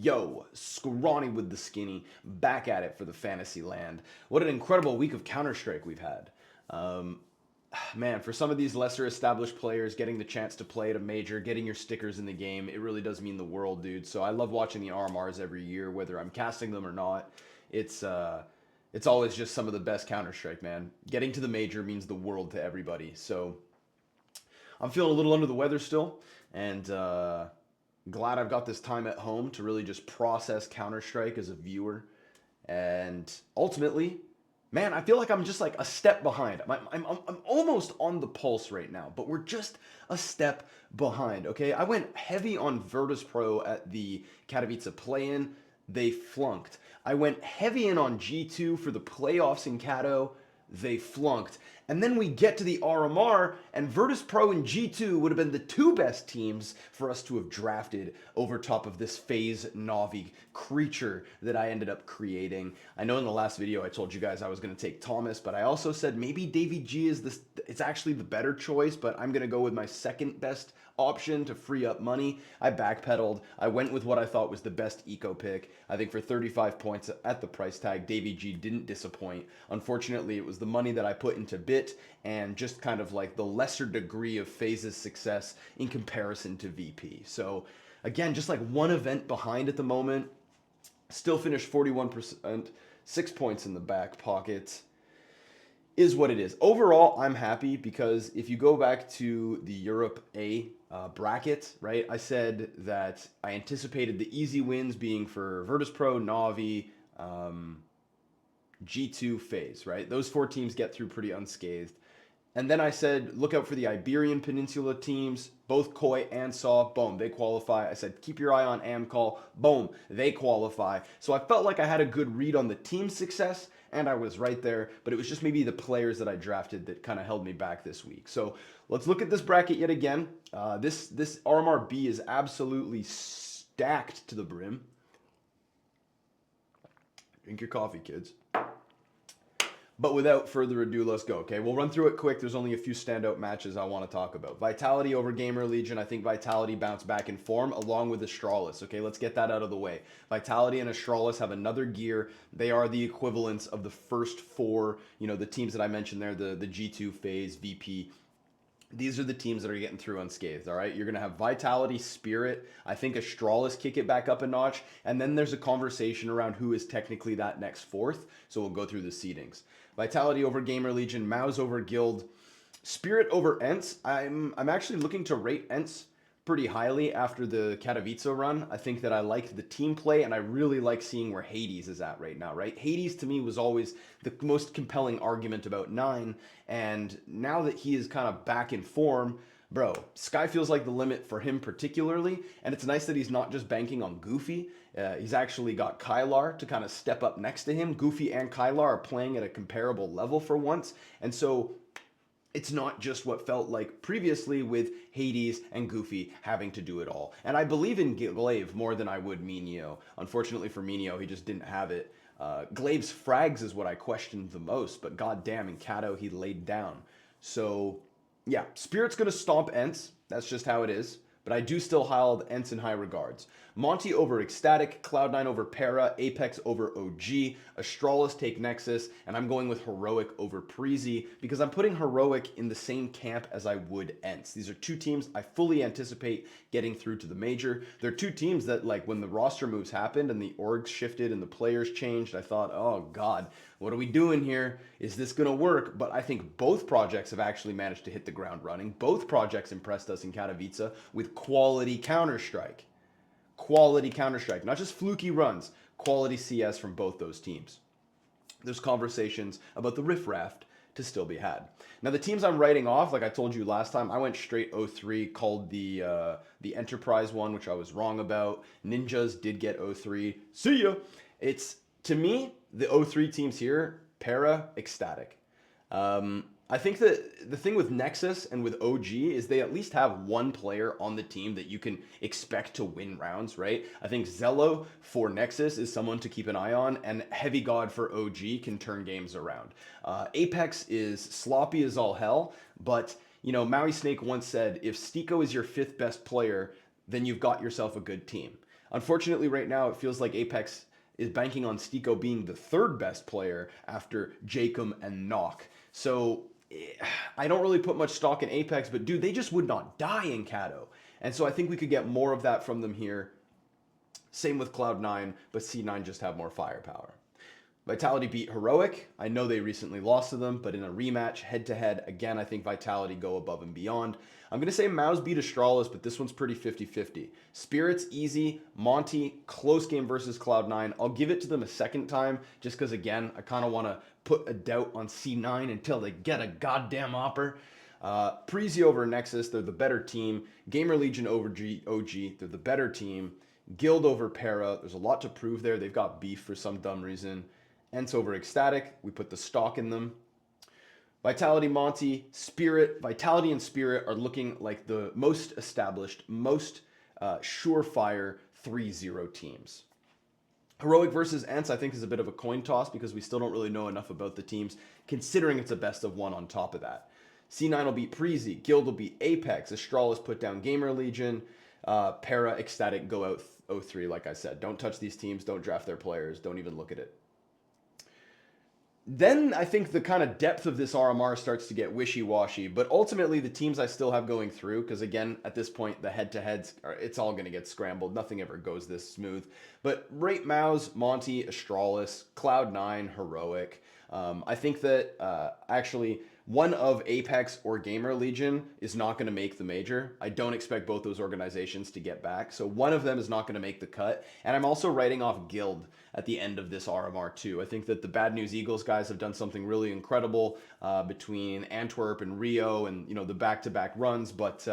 Yo, Scrawny with the skinny, back at it for the fantasy land. What an incredible week of Counter-Strike we've had. Um, Man, for some of these lesser established players, getting the chance to play at a major, getting your stickers in the game, it really does mean the world, dude. So I love watching the RMRs every year, whether I'm casting them or not. It's uh, it's always just some of the best Counter-Strike, man. Getting to the major means the world to everybody. So I'm feeling a little under the weather still, and glad I've got this time at home to really just process Counter Strike as a viewer. And ultimately, man, I feel like I'm just like a step behind. I'm almost on the pulse right now, but we're just a step behind. Okay, I went heavy on Virtus Pro at the Katowice play-in. They flunked. I went heavy in on G2 for the playoffs in Kato. They flunked. And then we get to the RMR, and Virtus Pro and G2 would have been the two best teams for us to have drafted over top of this FaZe Navi creature that I ended up creating. I know in the last video I told you guys I was going to take Thomas, but I also said maybe Davy G is this. It's actually the better choice, but I'm going to go with my second best option to free up money. I backpedaled. I went with what I thought was the best eco pick. I think for 35 points at the price tag, Davy G didn't disappoint. Unfortunately, it was the money that I put into Bit and just kind of like the lesser degree of FaZe's success in comparison to VP. So again, just like one event behind at the moment. Still finished 41%, 6 points in the back pocket is what it is. Overall, I'm happy because if you go back to the Europe A bracket, right, I said that I anticipated the easy wins being for Virtus Pro, Navi, G2, FaZe, right? Those four teams get through pretty unscathed. And then I said, look out for the Iberian Peninsula teams, both Koi and Saw. Boom, they qualify. I said, keep your eye on Amcall. Boom, they qualify. So I felt like I had a good read on the team success, and I was right there. But it was just maybe the players that I drafted that kind of held me back this week. So let's look at this bracket yet again. This RMRB is absolutely stacked to the brim. Drink your coffee, kids. But without further ado, let's go, okay? We'll run through it quick. There's only a few standout matches I want to talk about. Vitality over Gamer Legion. I think Vitality bounced back in form along with Astralis, okay? Let's get that out of the way. Vitality and Astralis have another gear. They are the equivalents of the first four, the teams that I mentioned there, the G2, FaZe, VP. These are the teams that are getting through unscathed, all right? You're going to have Vitality, Spirit. I think Astralis kick it back up a notch. And then there's a conversation around who is technically that next fourth. So we'll go through the seedings. Vitality over Gamer Legion, Maus over Guild, Spirit over Ents. I'm actually looking to rate Ents pretty highly after the Katowice run. I think that I like the team play, and I really like seeing where Hades is at right now, right? Hades to me was always the most compelling argument about 9, and now that he is kind of back in form, bro, sky feels like the limit for him particularly, and it's nice that he's not just banking on Goofy. He's actually got Kylar to kind of step up next to him. Goofy and Kylar are playing at a comparable level for once, and so it's not just what felt like previously with Hades and Goofy having to do it all. And I believe in Glaive more than I would Minio. Unfortunately for Minio, he just didn't have it. Glaive's frags is what I questioned the most, but goddamn, in Kato, he laid down. So, yeah, Spirit's going to stomp Ents. That's just how it is. But I do still hold Ents in high regards. Monty over Ecstatic, Cloud9 over Para, Apex over OG, Astralis take Nexus, and I'm going with Heroic over Preezy because I'm putting Heroic in the same camp as I would Ents. These are two teams I fully anticipate getting through to the major. They're two teams that, like, when the roster moves happened and the orgs shifted and the players changed, I thought, oh god, what are we doing here? Is this going to work? But I think both projects have actually managed to hit the ground running. Both projects impressed us in Katowice with quality Counter-Strike. Quality Counter-Strike, not just fluky runs, quality CS from both those teams. There's conversations about the riffraff to still be had. Now the teams I'm writing off, like I told you last time, I went straight 03, called the Enterprise one, which I was wrong about. Ninjas did get 03. See ya! It's, to me, the 03 teams here, Para, Ecstatic. I think that the thing with Nexus and with OG is they at least have one player on the team that you can expect to win rounds, right? I think Zello for Nexus is someone to keep an eye on, and Heavy God for OG can turn games around. Apex is sloppy as all hell, but Maui Snake once said, if Stiko is your fifth best player, then you've got yourself a good team. Unfortunately, right now, it feels like Apex is banking on Stiko being the third best player after Jacob and Nock. So I don't really put much stock in Apex, but dude, they just would not die in Kato. And so I think we could get more of that from them here. Same with Cloud9, but C9 just have more firepower. Vitality beat Heroic. I know they recently lost to them, but in a rematch, head-to-head, again, I think Vitality go above and beyond. I'm going to say Mouse beat Astralis, but this one's pretty 50-50. Spirit's easy. Monty, close game versus Cloud9. I'll give it to them a second time, just because, again, I kind of want to put a doubt on C9 until they get a goddamn opper. Prezi over Nexus, they're the better team. Gamer Legion over OG, they're the better team. Guild over Para, there's a lot to prove there. They've got beef for some dumb reason. Ents over Ecstatic, we put the stock in them. Vitality, Monty, Spirit. Vitality and Spirit are looking like the most established, most surefire 3-0 teams. Heroic versus Ents, I think, is a bit of a coin toss because we still don't really know enough about the teams, considering it's a best of one on top of that. C9 will beat Prezi, Guild will beat Apex, Astralis put down Gamer Legion, Para, Ecstatic go out 0-3, like I said. Don't touch these teams, don't draft their players, don't even look at it. Then I think the kind of depth of this RMR starts to get wishy-washy, but ultimately the teams I still have going through, because again, at this point, the head-to-heads, it's all going to get scrambled. Nothing ever goes this smooth. But rate Mouse, Monty, Astralis, Cloud9, Heroic. I think that actually one of Apex or Gamer Legion is not going to make the major. I don't expect both those organizations to get back. So one of them is not going to make the cut. And I'm also writing off Guild at the end of this RMR too. I think that the Bad News Eagles guys have done something really incredible between Antwerp and Rio and, you know, the back-to-back runs. But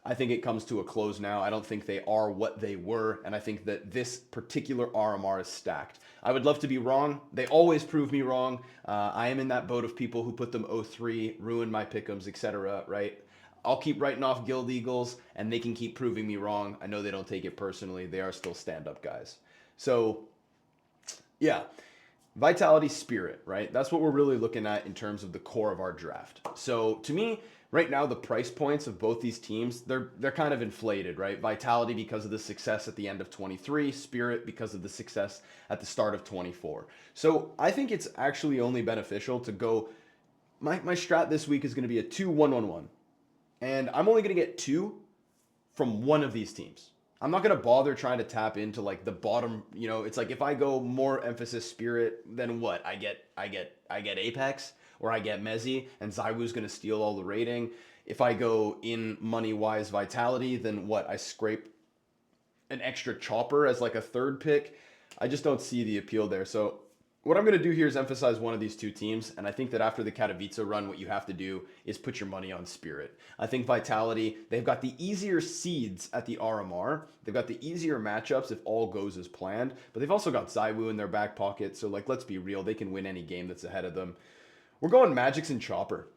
I think it comes to a close now. I don't think they are what they were. And I think that this particular RMR is stacked. I would love to be wrong. They always prove me wrong. I am in that boat of people who put them 0-3, ruin my pick'ems, etc. Right? I'll keep writing off Guild Eagles, and they can keep proving me wrong. I know they don't take it personally. They are still stand-up guys. So, yeah. Vitality, Spirit, right? That's what we're really looking at in terms of the core of our draft. So, to me, right now, the price points of both these teams, they're kind of inflated, right? Vitality because of the success at the end of 23, Spirit because of the success at the start of 24. So I think it's actually only beneficial to go, my strat this week is going to be a 2-1-1-1. And I'm only going to get 2 from one of these teams. I'm not going to bother trying to tap into like the bottom, you know, it's like if I go more emphasis Spirit, then what? I get Apex. Or I get Mezzi, and ZywOo's going to steal all the rating. If I go in money-wise Vitality, then what? I scrape an extra chopper as like a third pick. I just don't see the appeal there. So what I'm going to do here is emphasize one of these two teams, and I think that after the Katowice run, what you have to do is put your money on Spirit. I think Vitality, they've got the easier seeds at the RMR. They've got the easier matchups if all goes as planned, but they've also got ZywOo in their back pocket, so like let's be real, they can win any game that's ahead of them. We're going Magix and Chopper.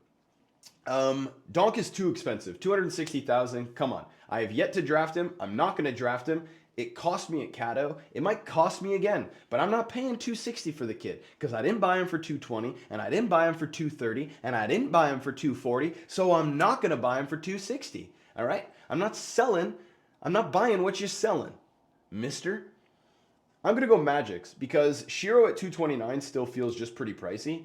Donk is too expensive. 260,000. Come on. I have yet to draft him. I'm not going to draft him. It cost me at Kato. It might cost me again, but I'm not paying 260 for the kid because I didn't buy him for 220 and I didn't buy him for 230 and I didn't buy him for 240. So I'm not going to buy him for 260. All right. I'm not selling. I'm not buying what you're selling, mister. I'm going to go Magix because Shiro at 229 still feels just pretty pricey.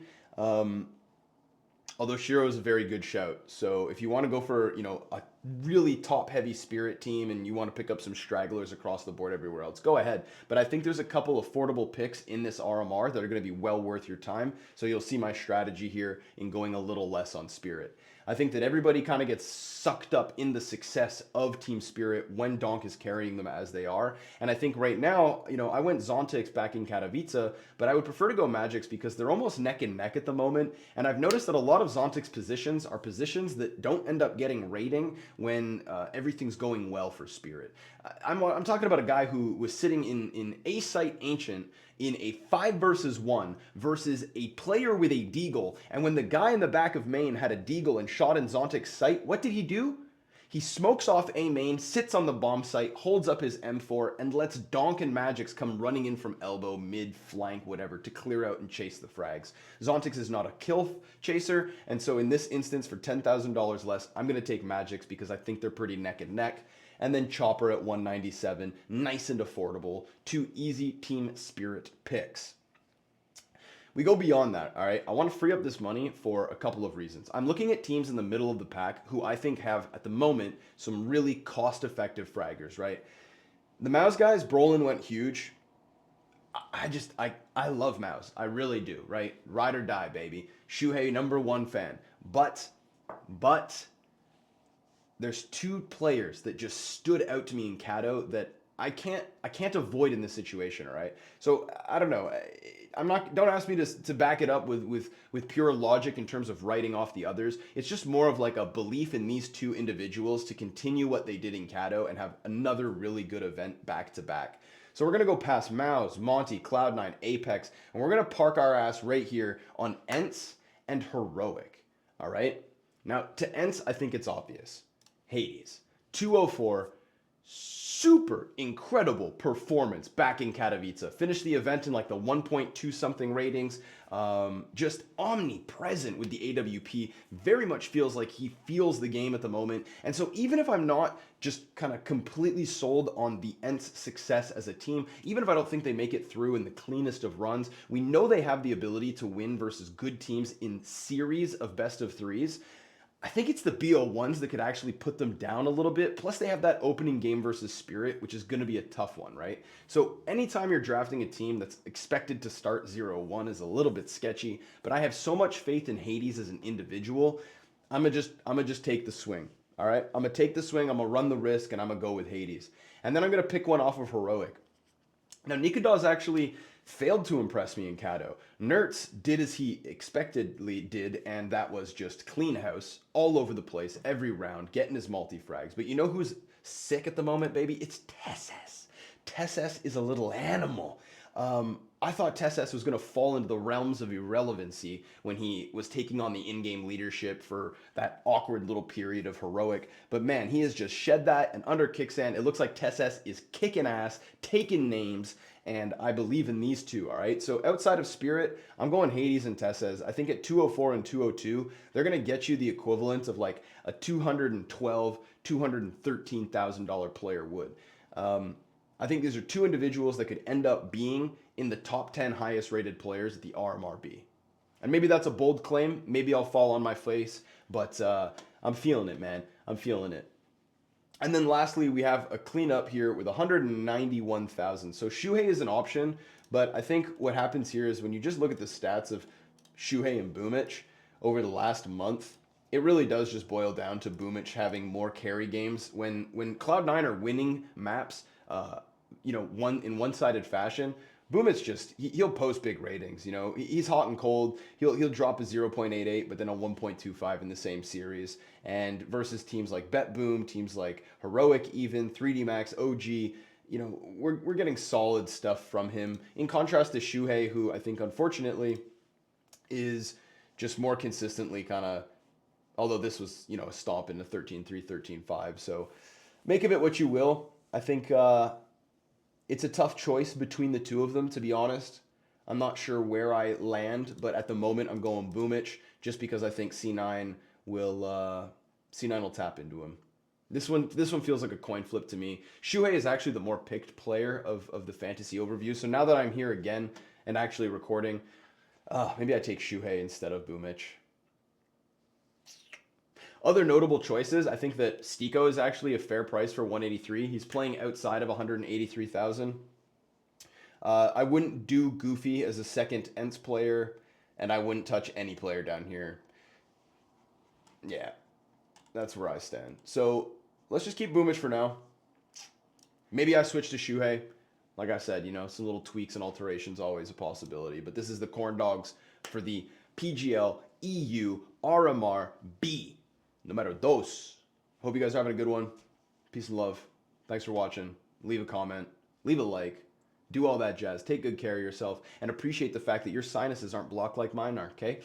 Although Shiro is a very good shout. So if you want to go for, you know, a really top-heavy Spirit team and you want to pick up some stragglers across the board everywhere else, go ahead. But I think there's a couple affordable picks in this RMR that are going to be well worth your time. So you'll see my strategy here in going a little less on Spirit. I think that everybody kind of gets sucked up in the success of Team Spirit when Donk is carrying them as they are. And I think right now, you know, I went Zontix back in Katowice, but I would prefer to go Magix because they're almost neck and neck at the moment. And I've noticed that a lot of Zontix positions are positions that don't end up getting rating when everything's going well for Spirit. I'm talking about a guy who was sitting in A-Site Ancient in a 5 versus 1 versus a player with a deagle. And when the guy in the back of main had a deagle and shot in Zontix's site, what did he do? He smokes off A main, sits on the bomb site, holds up his M4, and lets Donk and Magix come running in from elbow, mid, flank, whatever, to clear out and chase the frags. Zontix is not a kill chaser, and so in this instance, for $10,000 less, I'm going to take Magix because I think they're pretty neck and neck. and then Chopper at 197. Nice and affordable. 2 easy team spirit picks. We go beyond that, all right? I want to free up this money for a couple of reasons. I'm looking at teams in the middle of the pack who I think have, at the moment, some really cost-effective fraggers, right? The Mouse guys, Brolin went huge. I love Mouse. I really do, right? Ride or die, baby. Shuhei, #1 fan. But there's 2 players that just stood out to me in Kato that I can't avoid in this situation, all right? So I don't know. Don't ask me to back it up with pure logic in terms of writing off the others. It's just more of like a belief in these 2 individuals to continue what they did in Kato and have another really good event back to back. So we're going to go past Mouse, Monty, Cloud9, Apex, and we're going to park our ass right here on Ents and Heroic. All right? Now, to Ents, I think it's obvious. Hades. 204. Super incredible performance back in Katowice. Finished the event in like the 1.2 something ratings. Just omnipresent with the AWP. Very much feels like he feels the game at the moment. And so even if I'm not just kind of completely sold on the Ents success as a team, even if I don't think they make it through in the cleanest of runs, we know they have the ability to win versus good teams in series of best of 3s. I think it's the BO1s that could actually put them down a little bit. Plus, they have that opening game versus Spirit, which is going to be a tough one, right? So anytime you're drafting a team that's expected to start 0-1 is a little bit sketchy. But I have so much faith in Hades as an individual. I'm gonna just take the swing. All right, I'm gonna take the swing. I'm gonna run the risk, and I'm gonna go with Hades. And then I'm gonna pick one off of Heroic. Now, Nikadaz actually failed to impress me in Kato. Nertz did as he expectedly did, and that was just clean house all over the place, every round, getting his multi-frags. But you know who's sick at the moment, baby? It's TeSeS. TeSeS is a little animal. I thought TeSeS was going to fall into the realms of irrelevancy when he was taking on the in-game leadership for that awkward little period of Heroic. But man, he has just shed that, and under Kicksand, it looks like TeSeS is kicking ass, taking names, and I believe in these 2, all right? So outside of Spirit, I'm going Hades and TeSeS. I think at 204 and 202, they're going to get you the equivalent of like a $212,000, $213,000 player would. I think these are 2 individuals that could end up being in the top 10 highest rated players at the RMRB. And maybe that's a bold claim. Maybe I'll fall on my face, but I'm feeling it, man. I'm feeling it. And then lastly, we have a cleanup here with 191,000. So Shuhei is an option, but I think what happens here is when you just look at the stats of Shuhei and Boomich over the last month, it really does just boil down to Boomich having more carry games. When Cloud9 are winning maps, in one-sided fashion, Boomich just he'll post big ratings. You know, he's hot and cold. He'll drop a 0.88, but then a 1.25 in the same series. And versus teams like BetBoom, teams like Heroic, even 3D Max, OG, we're getting solid stuff from him. In contrast to Shuhei, who I think unfortunately is just more consistently kind of. Although this was a stomp into 13-3, 13-5. So make of it what you will. I think it's a tough choice between the 2 of them, to be honest. I'm not sure where I land, but at the moment I'm going Boomich just because I think C9 will tap into him. This one feels like a coin flip to me. Shuhei is actually the more picked player of the fantasy overview. So now that I'm here again and actually recording, maybe I take Shuhei instead of Boomich. Other notable choices, I think that Stiko is actually a fair price for 183. He's playing outside of 183,000. I wouldn't do Goofy as a second Ents player, and I wouldn't touch any player down here. Yeah, that's where I stand. So let's just keep Boomich for now. Maybe I switch to Shuhei. Like I said, some little tweaks and alterations always a possibility. But this is the Corn Dogs for the PGL EU RMR B. Numero dos. Hope you guys are having a good one. Peace and love. Thanks for watching. Leave a comment. Leave a like. Do all that jazz. Take good care of yourself. And appreciate the fact that your sinuses aren't blocked like mine are, okay?